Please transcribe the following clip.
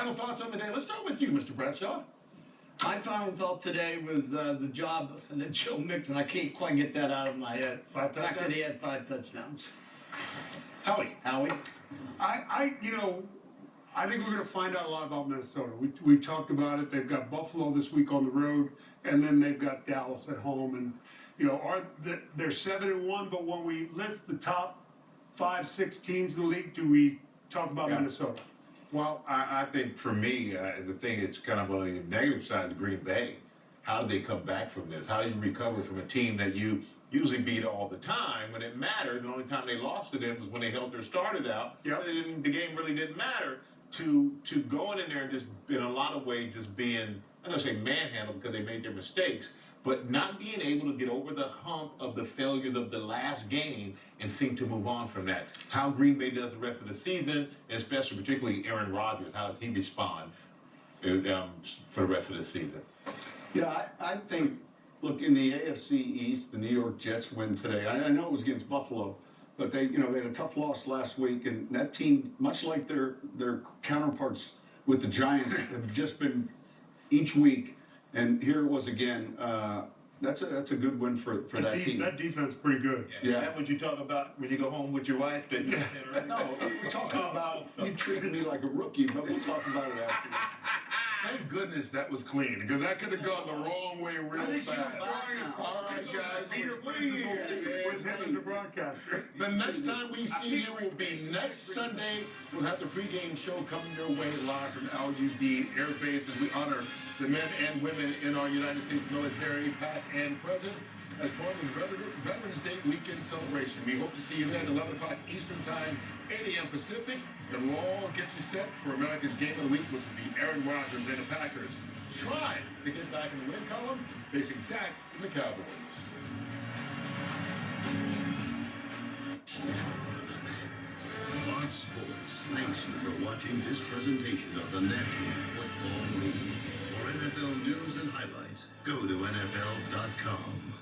final thoughts on the day? Let's start with you, Mr. Bradshaw. My final thought today was the job that Joe Mixon. I can't quite get that out of my head. 5 The fact that touchdowns? he had 5 touchdowns. Howie. I think we're going to find out a lot about Minnesota. We talked about it. They've got Buffalo this week on the road, and then they've got Dallas at home. And they're 7-1. But when we list the top 5-6 teams in the league, do we talk about Minnesota? Well, I think for me, the thing that's kind of on the negative side is Green Bay. How do they come back from this? How do you recover from a team that you usually beat all the time? When it mattered, the only time they lost to them was when they held their starters out. Yep. The game really didn't matter. To going in there and just, in a lot of ways, just being, I'm going to say manhandled because they made their mistakes, but not being able to get over the hump of the failures of the last game and think to move on from that. How Green Bay does the rest of the season, and especially particularly Aaron Rodgers, how does he respond for the rest of the season? Yeah, I think, look, in the AFC East, the New York Jets win today. I know it was against Buffalo, but they had a tough loss last week, and that team, much like their counterparts with the Giants, have just been each week. And here it was again. That's a good win for that team. That defense is pretty good. Yeah. That what you talk about when you go home with your wife? That you No, we're talking about you treated me like a rookie, but we'll talk about it after. Thank goodness that was clean, because that could have gone the wrong way real fast. All right, guys. With him as a broadcaster. The next time we see you will be next Sunday. We'll have the pregame show coming your way live from LUD Airbase as we honor the men and women in our United States military, past and present, as part of the Veterans Day weekend celebration. We hope to see you then at 11 o'clock Eastern Time, 8 a.m. Pacific. And we'll all get you set for America's Game of the Week, which will be Aaron Rodgers and the Packers trying to get back in the win column, facing Dak and the Cowboys. Fox Sports thanks you for watching this presentation of the National Football League. For NFL news and highlights, go to NFL.com.